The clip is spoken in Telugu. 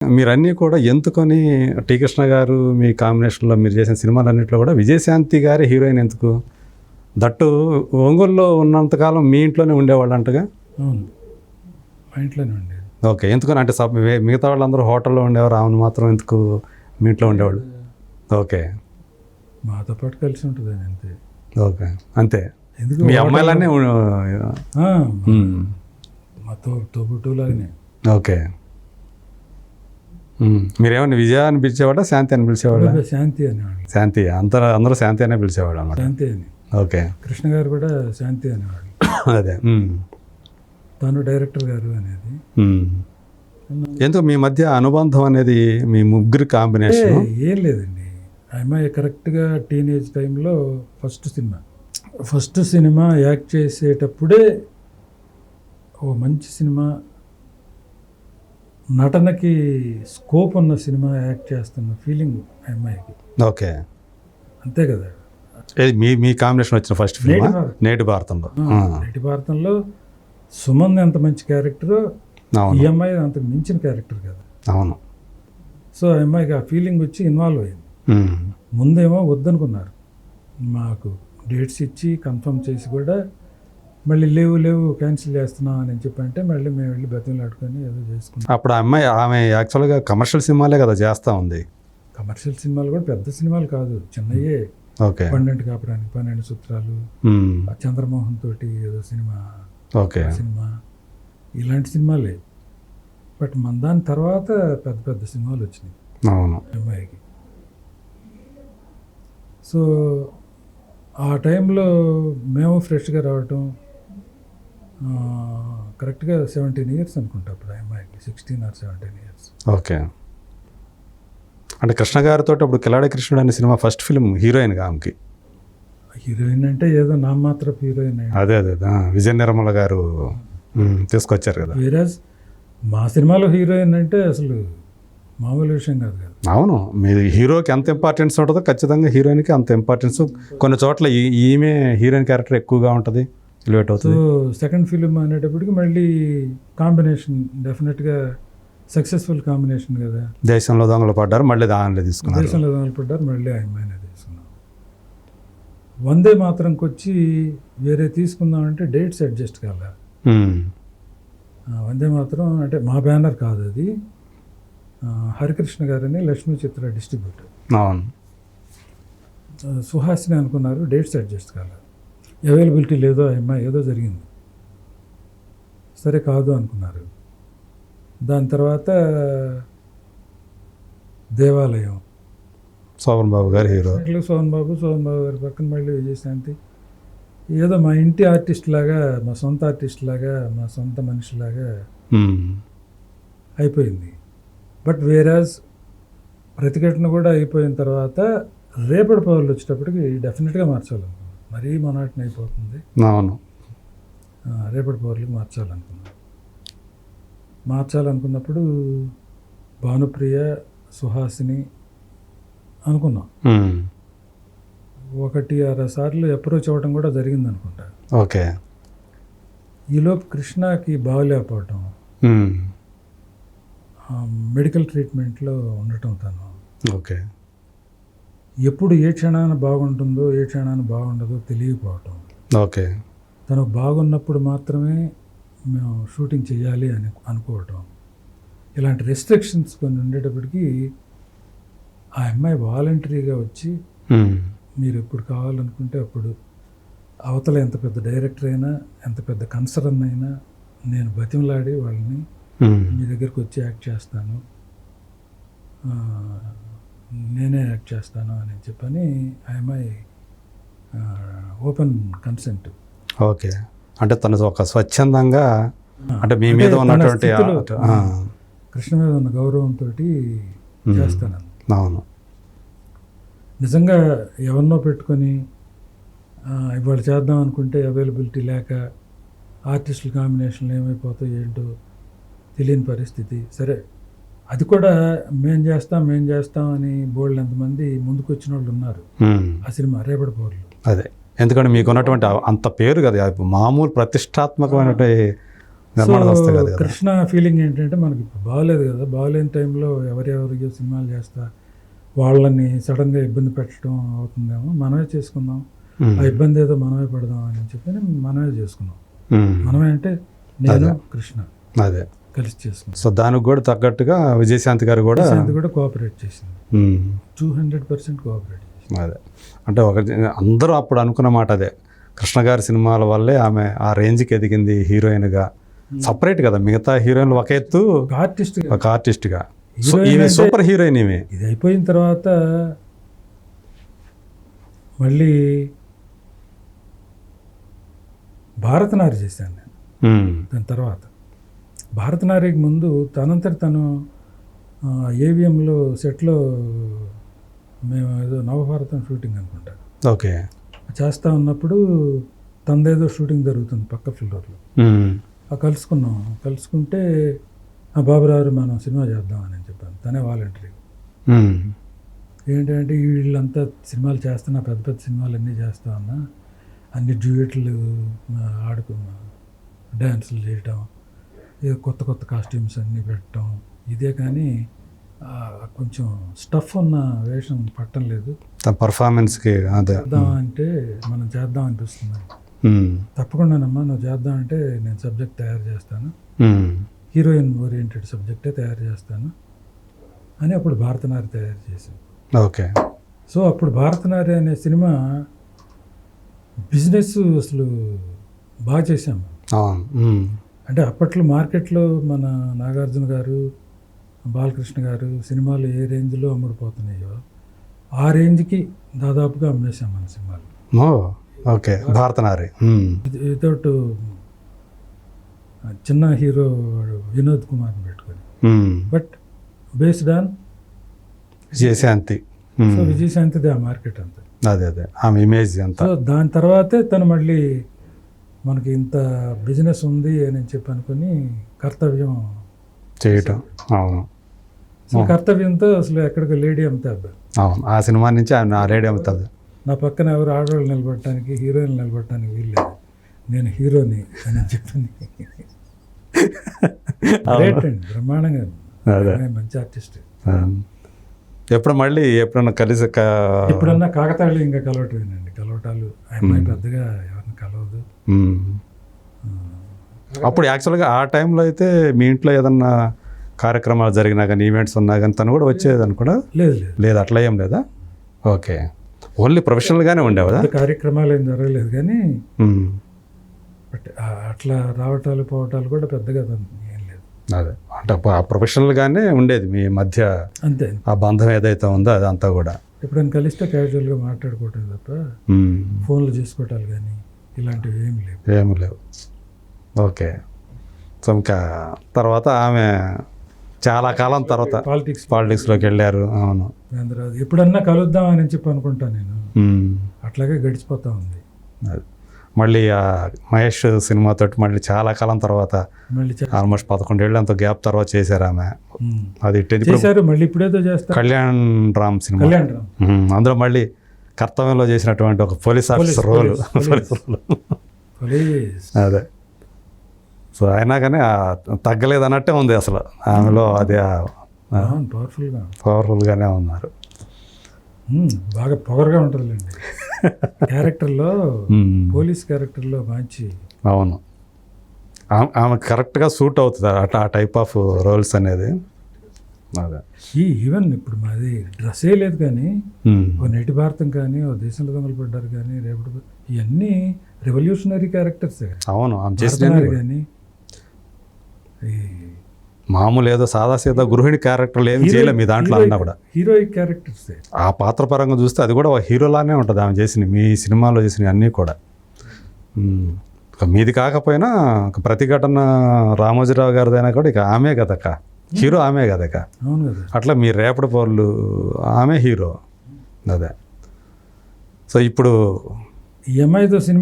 మీరన్నీ కూడా ఎందుకని టీ కృష్ణ గారు మీ కాంబినేషన్లో మీరు చేసిన సినిమాలన్నింటిలో కూడా విజయశాంతి గారి హీరోయిన్ ఎందుకు? దట్టు ఒంగోలులో ఉన్నంతకాలం మీ ఇంట్లోనే ఉండేవాళ్ళు అంటగా? అవును, మా ఇంట్లోనే ఉండేది. ఓకే, ఎందుకని అంటే మిగతా వాళ్ళందరూ హోటల్లో ఉండేవారు, ఆమెను మాత్రం ఎందుకు మీ ఇంట్లో ఉండేవాళ్ళు? ఓకే, మాతో పాటు కలిసి ఉంటుంది అంతే. ఓకే, అంతే. ఎందుకు మీ అమ్మాయిలనే మా తోబుట్టులాగానే. ఓకే, మీరేమన్నా విజయ అని పిలిచేవాడా, శాంతి అని పిలిచేవాడా? శాంతి అనేవాళ్ళు. శాంతి, అందరూ శాంతి అనే పిలిచేవాడు అన్నమాట. శాంతి అని. ఓకే, కృష్ణ గారు కూడా శాంతి అనేవాళ్ళు. అదే. తను డైరెక్టర్ గారు అనేది. ఎందుకు మీ మధ్య అనుబంధం అనేది మీ ముగ్గురి కాంబినేషన్? ఏం లేదండి, ఆ అమ్మాయి కరెక్ట్గా టీనేజ్ టైంలో ఫస్ట్ సినిమా యాక్ట్ చేసేటప్పుడే ఓ మంచి సినిమా, నటనకి స్కోప్ ఉన్న సినిమా యాక్ట్ చేస్తున్న ఫీలింగ్ ఆ అమ్మాయికి. ఓకే, అంతే కదా. మీ కాంబినేషన్ వచ్చిన ఫస్ట్ ఫిల్మ్ నేటి భారతంలో. నేటి భారతంలో సుమన్ ఎంత మంచి క్యారెక్టర్, ఈ అమ్మాయి అంతకు మించిన క్యారెక్టర్ కదా. అవును. సో ఆ అమ్మాయికి ఆ ఫీలింగ్ వచ్చి ఇన్వాల్వ్ అయింది. ముందేమో వద్దనుకున్నారు, మాకు డేట్స్ ఇచ్చి కన్ఫర్మ్ చేసి కూడా మళ్ళీ లేవు క్యాన్సిల్ చేస్తున్నాం అని చెప్పంటే మళ్ళీ మేము వెళ్ళి బతిమలాడుకొని ఏదో చేసుకున్నాం. అప్పుడు ఆమె యాక్చువల్గా కమర్షియల్ సినిమాలే కదా చేస్తూ ఉంది. కమర్షియల్ సినిమాలు కూడా పెద్ద సినిమాలు కాదు, చిన్నయే. ఓకే, 12 కాపడానికి 12 సూత్రాలు, చంద్రమోహన్ తోటి ఏదో సినిమా, ఓకే సినిమా, ఇలాంటి సినిమాలే. బట్ మన దాని తర్వాత పెద్ద సినిమాలు వచ్చినాయి. అవును, అమ్మాయికి. సో ఆ టైంలో మేము ఫ్రెష్గా రావటం, కరెక్ట్గా 17 ఇయర్స్ అనుకుంటా అప్పుడు అమ్మాయికి, 16 or 17 ఇయర్స్. ఓకే, అంటే కృష్ణ గారితో అప్పుడు కిలాడి కృష్ణుడు అనే సినిమా ఫస్ట్ ఫిల్మ్ హీరోయిన్గా ఆమెకి. హీరోయిన్ అంటే ఏదో నామాత్రపు హీరోయిన్. అదే విజయ నిర్మల గారు తీసుకొచ్చారు కదా. వేరేజ్ మా సినిమాలో హీరోయిన్ అంటే అసలు మామూలు విషయం కాదు కదా. అవును, మీరు హీరోకి ఎంత ఇంపార్టెన్స్ ఉంటుందో ఖచ్చితంగా హీరోయిన్కి అంత ఇంపార్టెన్స్. కొన్ని చోట్ల ఈమె హీరోయిన్ క్యారెక్టర్ ఎక్కువగా ఉంటుంది, ఎలివేట్ అవుతుంది. సో సెకండ్ ఫిలిం అనేటప్పటికి మళ్ళీ కాంబినేషన్ డెఫినెట్గా సక్సెస్ఫుల్ కాంబినేషన్ కదా. దేశంలో దొంగలు పడ్డారు, మళ్ళీ దానిలో తీసుకున్నారు. దేశంలో దొంగలు పడ్డారు, మళ్ళీ ఆ అమ్మాయినే తీసుకున్నాం. వందే మాత్రంకి వచ్చి వేరే తీసుకుందామంటే డేట్స్ అడ్జస్ట్ కాలే. వందే మాత్రం అంటే మా బ్యానర్ కాదు అది, హరికృష్ణ గారని లక్ష్మీ చిత్ర డిస్ట్రిబ్యూటర్. అవును, సుహాసిని అనుకున్నారు, డేట్స్ అడ్జస్ట్ కాలేదు, అవైలబిలిటీ లేదో, అమ్మాయి ఏదో జరిగింది, సరే కాదు అనుకున్నారు. దాని తర్వాత దేవాలయం, శోభన్ బాబు గారు హీరో. శోభన్ బాబు గారి పక్కన మళ్ళీ విజయశాంతి, ఏదో మా ఇంటి ఆర్టిస్ట్ లాగా, మా సొంత ఆర్టిస్ట్ లాగా, మా సొంత మనిషిలాగా అయిపోయింది. బట్ వేరాజ్ ప్రతిఘటన కూడా అయిపోయిన తర్వాత రేపటి పౌరులు వచ్చేటప్పటికి డెఫినెట్గా మార్చాలనుకున్నాం. మరీ మొనాటన అయిపోతుంది. అవును, రేపటి పౌరులకు మార్చాలనుకున్నప్పుడు భానుప్రియ, సుహాసిని అనుకున్నాం. 1-6 సార్లు అప్రోచ్ అవ్వడం కూడా జరిగింది అనుకుంటా. ఓకే, ఈలోపు కృష్ణకి బాగలేకపోవటం, మెడికల్ ట్రీట్మెంట్లో ఉండటం, తను ఓకే ఎప్పుడు ఏ క్షణాన బాగుంటుందో ఏ క్షణాన బాగుండదో తెలియకపోవటం. ఓకే, తను బాగున్నప్పుడు మాత్రమే మేము షూటింగ్ చేయాలి అని అనుకోవటం, ఇలాంటి రెస్ట్రిక్షన్స్ కొన్ని ఉండేటప్పటికీ ఆ అమ్మాయి వాలంటరీగా వచ్చి మీరు ఎప్పుడు కావాలనుకుంటే అప్పుడు, అవతల ఎంత పెద్ద డైరెక్టర్ అయినా, ఎంత పెద్ద కన్సర్న్ అయినా, నేను బతిమలాడి వాళ్ళని మీ దగ్గరికి వచ్చి యాక్ట్ చేస్తాను, నేనే యాక్ట్ చేస్తాను అని చెప్పని ఆ అమ్మాయి ఓపెన్ కన్సెంట్. ఓకే, అంటే తను ఒక స్వచ్ఛందంగా, అంటే మీ మీద ఉన్నటువంటి కృష్ణ మీద ఉన్న గౌరవంతో చేస్తాను. అవును, నిజంగా ఎవరినో పెట్టుకొని ఇవాళ చేద్దాం అనుకుంటే అవైలబిలిటీ లేక ఆర్టిస్టుల కాంబినేషన్లు ఏమైపోతాయి ఏంటో తెలియని పరిస్థితి. సరే, అది కూడా మేం చేస్తాం అని బోల్డ్ ఎంతమంది ముందుకు వచ్చిన వాళ్ళు ఉన్నారు ఆ సినిమా రేపటి పౌరులు. అదే, ఎందుకంటే మీకు ఉన్నటువంటి అంత పేరు కదా, మామూలు ప్రతిష్టాత్మకమైనటువంటి నిర్మాణ సంస్థ కాదు కదా. కృష్ణ ఫీలింగ్ ఏంటంటే మనకి ఇప్పుడు బాగలేదు కదా, బాగలేని టైంలో ఎవరెవరికి సినిమాలు చేస్తా వాళ్ళని సడన్గా ఇబ్బంది పెట్టడం అవుతుందేమో, మనమే చేసుకుందాం, ఆ ఇబ్బంది ఏదో మనమే పడదాం అని చెప్పి మనమే చేసుకున్నాం. మనమే అంటే నేను కృష్ణ అదే కలిసి చేసుకున్నాం. సో దానికి కూడా తగ్గట్టుగా విజయశాంతి గారు కూడా అది కూడా కోఆపరేట్ చేసింది, 200% కోఆపరేట్ చేసింది. అదే అంటే ఒక అందరూ అప్పుడు అనుకున్న మాట అదే, కృష్ణ గారి సినిమాల వల్లే ఆమె ఆ రేంజ్కి ఎదిగింది హీరోయిన్గా. సపరేట్ కదా, మిగతా హీరోయిన్లు ఒక ఎత్తు, ఆర్టిస్ట్ ఒక ఆర్టిస్ట్గా. సో ఈమె సూపర్ హీరోయిన్. ఈమె ఇది అయిపోయిన తర్వాత మళ్ళీ భారతనారి చేశాను నేను. దాని తర్వాత భారతనారికి ముందు తనంతటి తను ఏవిఎంలో సెట్లో మేము ఏదో నవభారతం షూటింగ్ అనుకుంటా ఓకే చేస్తూ ఉన్నప్పుడు తనదేదో షూటింగ్ జరుగుతుంది పక్క ఫ్లోర్లో. కలుసుకుంటే బాబురావు మనం సినిమా చేద్దామని చెప్పాను. తనే వాలంటరీ. ఏంటంటే వీళ్ళంతా సినిమాలు చేస్తున్నా, పెద్ద పెద్ద సినిమాలు అన్నీ చేస్తా ఉన్నా, అన్ని డ్యూయట్లు ఆడుకున్నా, డ్యాన్సులు చేయటం, కొత్త కొత్త కాస్ట్యూమ్స్ అన్నీ పెట్టడం, ఇదే కానీ కొంచెం స్టఫ్ ఉన్న వేషం పట్టం లేదు. పర్ఫార్మెన్స్కి అదే అంటే మనం చేద్దాం అనిపిస్తుంది. తప్పకుండానమ్మా నువ్వు చేద్దామంటే నేను సబ్జెక్ట్ తయారు చేస్తాను, హీరోయిన్ ఓరియంటెడ్ సబ్జెక్టే తయారు చేస్తాను అని అప్పుడు భారతనారి తయారు చేశాను. ఓకే. సో అప్పుడు భారతనారి అనే సినిమా బిజినెస్ అసలు బాగా చేశాము. అంటే అప్పట్లో మార్కెట్లో మన నాగార్జున గారు, బాలకృష్ణ గారు సినిమాలు ఏ రేంజ్లో అమ్ముడుపోతున్నాయో ఆ రేంజ్కి దాదాపుగా అమ్మేశాం మన సినిమాలు. ఓకే. భారతనారి వితౌట్ చిన్న హీరో వినోద్ కుమార్ని పెట్టుకొని, but based on Vijayashanti. So విజయశాంతిది ఆ మార్కెట్ అంతా. అదే ఆమె ఇమేజ్ అంతా. సో దాని తర్వాతే తను మళ్ళీ మనకి ఇంత బిజినెస్ ఉంది అని చెప్పి అనుకుని కర్తవ్యం చేయటం. అవును. సో కర్తవ్యంతో అసలు ఎక్కడికి లేడీ అమ్ముతా అబ్బా. అవును, ఆ సినిమా నుంచి ఆమె ఆ లేడీ అమ్ముతుంది. నా పక్కన ఎవరు ఆడవాళ్ళు నిలబడటానికి, హీరోయిన్ నిలబడటానికి వీల్లేదు, నేను హీరోని అని చెప్పింది. గ్రేట్ అండి, బ్రహ్మాండంగా, మంచి ఆర్టిస్ట్. ఎప్పుడు మళ్ళీ ఎప్పుడన్నా కలిసి ఎప్పుడన్నా కాకతాళి ఇంకా కలవటాలు ఆ అమ్మాయి పెద్దగా ఎవరిని కలవదు. అప్పుడు యాక్చువల్గా ఆ టైంలో అయితే మీ ఇంట్లో ఏదన్నా కార్యక్రమాలు జరిగినా కానీ, ఈవెంట్స్ ఉన్నా కానీ తను కూడా వచ్చేది అనుకున్నా? లేదు అట్లా ఏం లేదా? ఓకే, ఓన్లీ ప్రొఫెషనల్గానే ఉండేవా? కార్యక్రమాలు ఏం జరగలేదు కానీ బట్ అట్లా రావటాలు పోవటాలు కూడా పెద్దగా ఏం లేదు. అదే అంటే ప్రొఫెషనల్గానే ఉండేది మీ మధ్య, అంతే. ఆ బంధం ఏదైతే ఉందో అదంతా కూడా ఎప్పుడైనా కలిస్తే క్యాజువల్గా మాట్లాడుకోవటం తప్ప ఫోన్లు చేసుకోవటాలు కానీ ఇలాంటివి ఏమి లేవు. ఓకే. సో ఇంకా తర్వాత ఆమె చాలా కాలం తర్వాత పాలిటిక్స్లోకి వెళ్ళారు. అవును. ఎప్పుడన్నా కలుద్దామని చెప్పి అనుకుంటాను నేను, అట్లాగే గడిచిపోతా ఉంది. మళ్ళీ ఆ మహేష్ సినిమాతో మళ్ళీ చాలా కాలం తర్వాత, ఆల్మోస్ట్ 11 ఏళ్ళు అంత గ్యాప్ తర్వాత చేశారు ఆమె. అది మళ్ళీ ఇప్పుడేదో చేస్తారు, కళ్యాణ్ రామ్ సినిమా. అందులో మళ్ళీ కర్తవ్యంలో చేసినటువంటి ఒక పోలీస్ ఆఫీసర్ రోల్. అదే. సో అయినా కానీ తగ్గలేదు అన్నట్టే ఉంది అసలు ఆమెలో. అది పవర్ఫుల్గానే ఉన్నారు. బాగా పవర్గా ఉంటుందిలేండి క్యారెక్టర్లో, పోలీస్ క్యారెక్టర్లో మంచి. అవును, ఆమె కరెక్ట్గా సూట్ అవుతుంది అట్లా ఆ టైప్ ఆఫ్ రోల్స్ అనేది. అదే ఈవెన్ ఇప్పుడు మాది డ్రెస్సే లేదు కానీ, ఓ నేటి భారతం కానీ, ఓ దేశంలో దొంగలు పడ్డారు కానీ, రేపటి ఇవన్నీ రెవల్యూషనరీ క్యారెక్టర్స్. అవును, ఆమె చేసిన కానీ మామూలు ఏదో సాదాసీదా గృహిణి క్యారెక్టర్లు ఏమి చేయలేదు మీ దాంట్లో అన్నా కూడా. హీరోయిక్ క్యారెక్టర్స్ ఆ పాత్ర పరంగా చూస్తే అది కూడా హీరోలానే ఉంటుంది ఆమె చేసిన, మీ సినిమాలో చేసినవి అన్నీ కూడా. మీది కాకపోయినా ప్రతిఘటన రామోజీరావు గారిదైనా కూడా ఇక ఆమె కదక్క హీరో, ఆమె కదక్క. అట్లా మీ రేపటి పౌరులు ఆమె హీరో. అదే. సో ఇప్పుడు ఈ అమ్మాయితో సినిమా